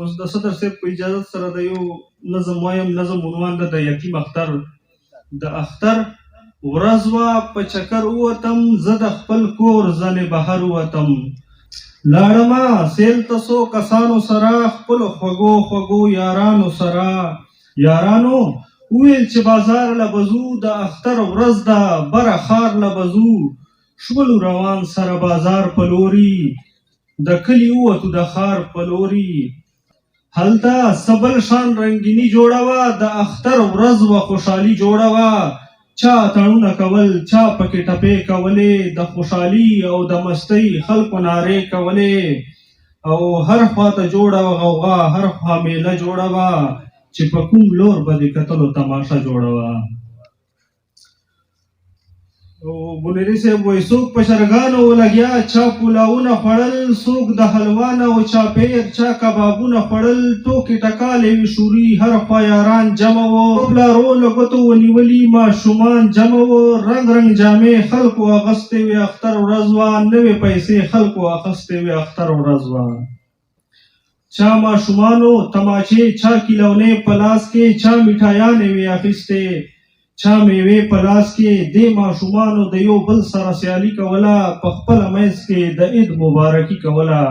اوس د صدر صاحب په اجازه سره د یو نظم وایم. نظم عنوان ده د یتیم اختر. د اختر ورځ وه په چکر ووتم، زه د خپل کور ځنې بهر ووتم. لاړمه سیل ته څو کسانو سره، خپلو خوږو خوږو یارانو سره. یارانو وویل چې بازار له به ځو، د اختر ورځ ده بره ښار له به ځو. شولو روان سره بازار په لوري، د کلي ووتو د ښار په لوري. هلته سبل شان رنګیني جوړه وه، د اختر ورځ وه خوشحالي جوړه وه. چا اتڼونه کول، چا پکې ټپې کولې، د خوشحالي او د مستۍ خلکو نارې کولې. او هر خواته جوړه وه غوغا، هر خوا میله جوړه وه، چې په کوم لور به د کتلو تماشه جوړه وه. او بونیري صاحب وایي څوک په چرګانو ولګیا، چا پلاونه خوړل، څوک د حلوا نه و چا پیر، چا کبابونه خوړل. ټوکې ټکالې وې شوري، هر خوا یاران جمع وو. پلارو له ګوتو ونیولي ماشومان جمع وو. رنګ رنګ جامې خلکو اغوستې وې، اختر ورځ وه. نوې پیسې خلکو اخیستې وې، اختر ورځ وه. چا ماشومانو تماچې، چا کیلونې په لاس کې، چا میټایانې وې اخیستې، چا میوې په لاس کې. دې ماشومانو د یو بل سره سیالي کوله، په خپله منځ کې د عید مبارکي کوله.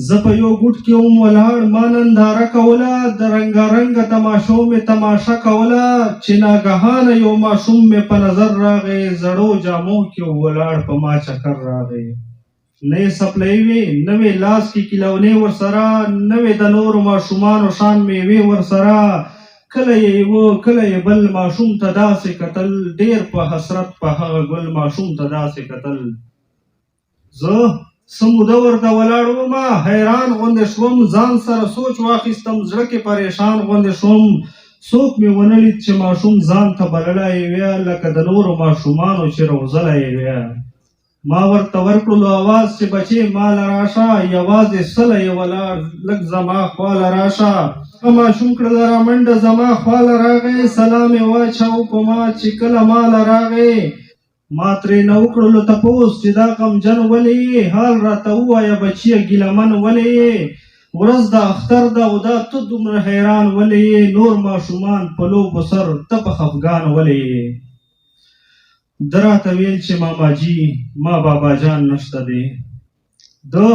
زه په یو ګوټ کې وم ولاړ، ما ننداره کوله، د رنګارنګه تماشو مې تماشه کوله. چې ناګهانه یو ماشوم مې په نظر راغی، زړو جامو کې ولاړ په ما چکر راغی. نه یې سپلۍ وې، نه وې لاس کې کیلونې ورسره، نه وې د نورو ماشومانو شان میوې ورسره. کله یې یوه کله یې بل ماشوم ته داسې کتل، ډېر په حسرت په هغه ګل ماشوم ته داسې کتل. زه څه موده ورته ولاړ ومه، حیران غوندې شوم، ځان سره سوچ واخیستم، زړه کې پریشان غوندې شوم. څوک مې ونه لید چې ماشوم ځان ته بللی ویه، لکه د نورو ماشومانو چې روزلی ویه. ما ورته ورکړلو اواز چې بچې ماله راشه، یوازې سله یې ولاړ، لږ زما خواله راشه. ماشوم کړله را منډه زما خواله راغی، سلام یې واچاو په ما چې کله ماله راغی. ما ترېنه وکړلو تپوس چې دا غمجن ولې یې، حال راته ووایه بچیه ګیلمن ولې یې. ورځ د اختر ده او دا ته دومره حیران ولې یې، نور ماشومان په لوبو سر ته په خفګان ولې یې. ده راته ویل چې ماماجي ما بابا جان نشته دی. ده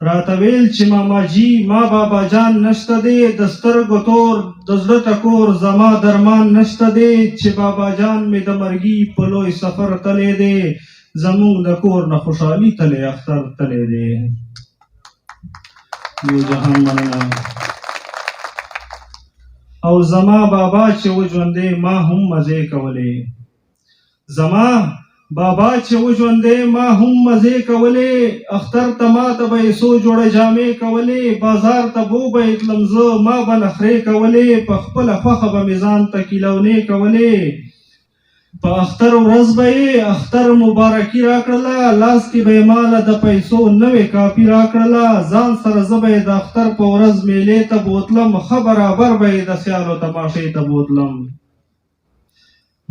راته ویل چې ماماجي ما بابا جان نشته دی، د سترګو تور د زړه ټکور زما درمان نشته دی. چې بابا جان مې د مرګي په لوی سفر تلی دی، زمونږ د کور نه خوشحالي تلی اختر تلی دی. یو جهان مننه. او زما بابا چې و ژوندی ما هم مزې کولې، زما بابا چې و ژوندی ما هم مزې کولې. اختر ته ما ته به یې څو جوړه جامې کولې، بازار ته به وبه تلم زه ما به نخرې کولې، په خپله خوښه به مې ځان ته کیلونې کولې. په اختر ورځ به یې اختر مبارکي راکړله، لاس کې به یې ماله د پیسو نوې کاپي راکړله. ځان سره زه به یې د اختر په ورځ میلې ته بوتلم، ښه برابر به یې د سیالو تماشې ته بوتلم.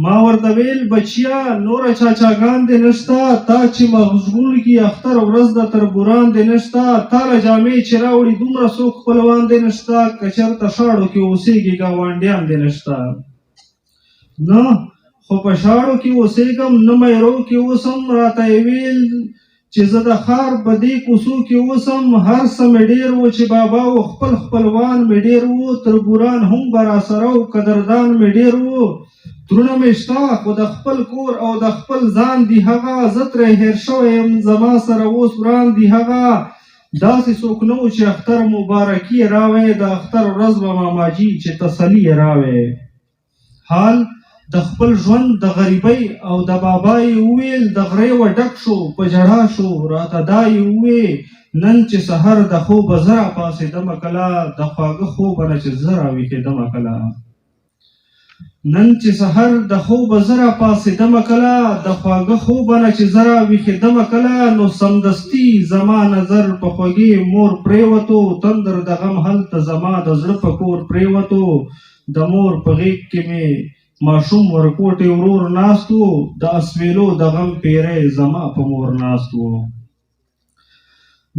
ما ورته ویل بچیا نوره چاچاګان دې نشته، تا چې مغزغول کې اختر ورځ د تربوران دې نشته، تا له جامې چې راوړي دومره څوک خپلوان دې نشته، که چېرته شاړو کې اوسېږي ګاونډیان دې نشته. نه خو په شاړو کې اوسېږم، نه میرو کې اوسم. راته یې ویل چې زه د ښار په دې کوڅو کې اوسم، هر څه مې ډېر و چې بابا و، خپل خپلوان مې ډېر و، تربوران هم به راسره و، قدردان مې ډېر و. ترونه مې شته خو د خپل کور او د خپل ځان دي هغه، زه ترې هېر شوی یم زما سره اوس وران دي هغه. داسې څوک نه و چې اختر مبارکي یې راوی، د اختر ورځ به ماماجي چې تسلي یې راوی. حال د خپل ژوند د غریبۍ او د بابا یې وویل، د غرې و ډک شو په ژړا شو. راته دا یې ووی نن چې سحر د خوبه زه راپاڅېدمه کله، د خواږه خوبه نه چې زه راویښېدمه کله. نن چې سحر د خوبه زه راپاڅېدمه کله، د خواږه خوبه نه چې زه راویښېدمه کله. نو سمدستي زما نظر په خوږې مور پرېوتو، تندر د غم هلته زما د زړه په کور پرېوتو. د مور په غېږ کې مې ماشوم ورکوټې ورور ناست و، د اسویلو د غم پیری زما په مور ناست و.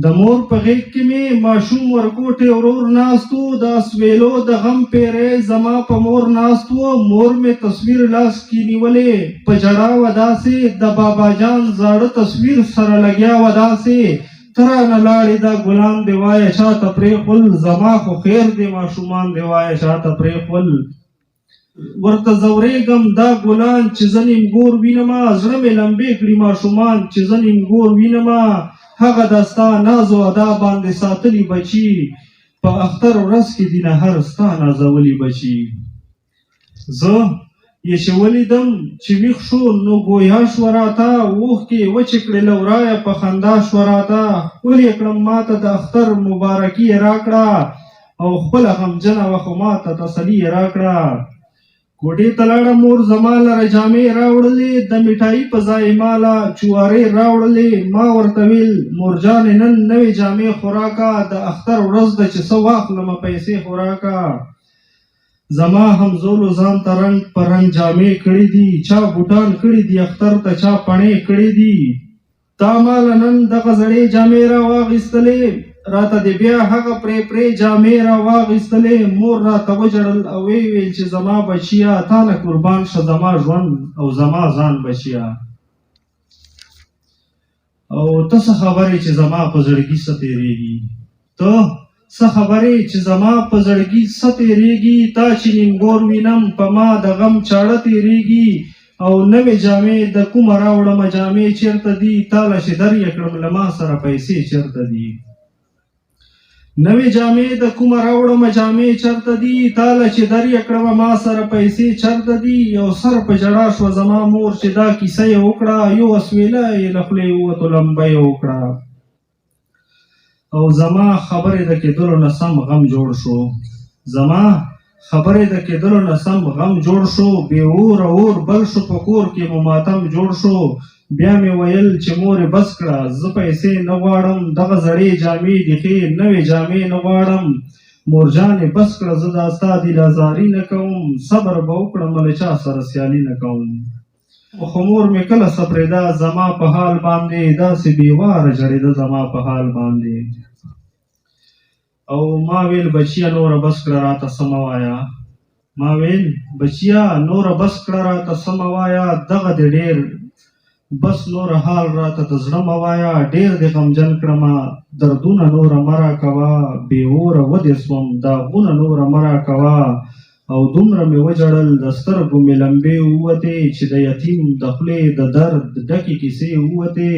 د مور په غېږ کې مې ماشوم ورکوټې ورور ناست و، د اسویلو د غم پیری زما په مور ناست و. مور مې تصویر لاس کې نیولې په ژړا وه داسې، د بابا جان زاړه تصویر سره لګیا وه داسې. ته رانه لاړې دا ګلان دې وایه چاته پرېښول، زما خو خیر دې ماشومان دې وایه چاته پرېښول. ورته ځورېږم دا ګلان چې زه نیمګور وینمه، زړه مې لمبې کړي ماشومان چې زه نیمګور وینمه. هغه د ستا ناز و ادا باندې ساتلي بچي، په اختر ورځ کې دي نه هر ستا نازولي بچي. زه یې چې ولیدم چې ویښ شو نو ګویا شوه راته، اوښکې وچې کړې له ورایه په خندا شوه راته. ښکل یې کړم ماته د اختر مبارکي یې راکړه، او خپله غمجنه وه خو ماته تسلي یې راکړه. کوټې ته لاړه مور زما لره جامې راوړلې، د میټایي په ځای ماله چوارې راوړلې. ما ورته ویل مور جانې نن نوې جامې خوراکه، د اختر ورځ ده چې څه واخلمه پیسې خوراکه. زما همزولو ځان ته رنګ په رنګ جامې کړي دي، چا بوټان کړي دي اختر ته، چا پڼې کړي دي. تا ماله نن دغه زړې جامې را واخیستلې، راته دې بیا هغه پرې جامې را واخیستلې. مور راته وژړل او ویې ویل چې زما بچیا تا نه قربان شه زما ژوند او زما ځان بچیا. او ته څه خبرې چې زما په زړګي څه تېرېږي، ته څه خبرې چې زما په زړګي څه تېرېږي. تا چې نیمګور وینم په ما د غم چاړه تېرېږي. او نوې جامې د کومه راوړمه جامې چېرته دي، تاله چې در یې کړم له ما سره پیسې چېرته دي. نوې جامې د کومه راوړمه جامې چېرته دي، تاله چې در یې کړمه ما سره پیسې چېرته دي. یو سر په ژړا شوه زما مور چې دا کیسه یې وکړه، یو اسویله یې له خولې ووتو لمبه یې وکړه. او زما خبرې د کېدلو نه سم غم جوړ شو، زما خبرې د کېدلو نه سم غم جوړ شو. بې اوره اور بل شو په کور کې مو ماتم جوړ شو. بیا مې ویل چې مورې بس کړه زه پیسې نه غواړم، دغه زړې جامې دي ښې نوې جامې نه غواړم. مور جانې بس کړه زه دا ستا دلازاري نه کوم، صبر به وکړم له چا سره سیالي نه کوم. خو مور مې کله سپرېده زما په حال باندې، داسې بېواره ژړېده زما په حال باندې. او ما ویل بچیا نوره بس کړه راته څه مه وایه، ما ویل بچیا نوره بس کړه راته څه مه وایه. دغه دې ډېر بس نوره حال راته د زړه مه وایه. ډېر دې غمجن کړمه دردونه نوره مه راکوه، بې اوره ودې سوم داغونه نوره مه راکوه. او دومره مې وژړل د سترګو مې لمبې ووتې چې د یتیم د خولې د درد ډکې کیسې ووتې.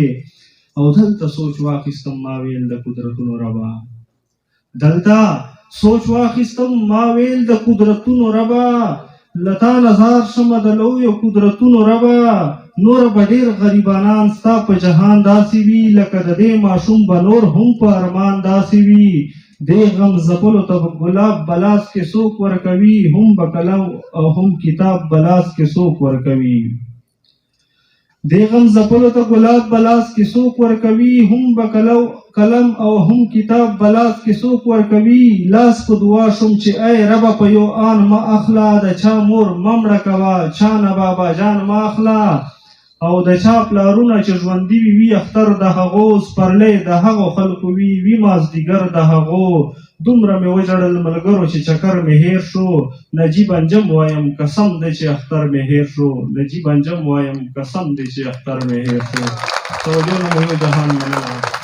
او دلته سوچ واخیستم ما ویل د قدرتونو ربه، دلته سوچ واخیستم ما ویل د قدرتونو ربه. له تا نظار شمه د لویو قدرتونو ربه. نور به ډېر غریبانان ستا په جهان داسې وي، لکه د دې ماشوم به نور هم په ارمان داسې وي. دې غم ځپلو ته به ګلاب بلاس کې څوک ورکوي، هم به قلم او هم کتاب بلاس کې څوک ورکوي. دې غم ځپلو ته ګلاب بلاس کې څوک ورکوي، هم به قلم او هم کتاب بلاس کې څوک ورکوي. لاس په دعا شوم چې ای ربه په یو آن مه اخله، د چا مور مه مړه کوه چا نه بابا جان مه اخله. او د چا پلارونه چې ژوندي وي اختر د هغو، سپرلی د هغو خلکو وي مازدیګر د هغو. دومره مې وژړل ملګرو چې چکر مې هیر شو. نجیب انجم وایم قسم دی چې اختر مې هیر شو، نجیب انجم وایم قسم دی چې اختر مې هیر شو. توجه مو جهان مننه.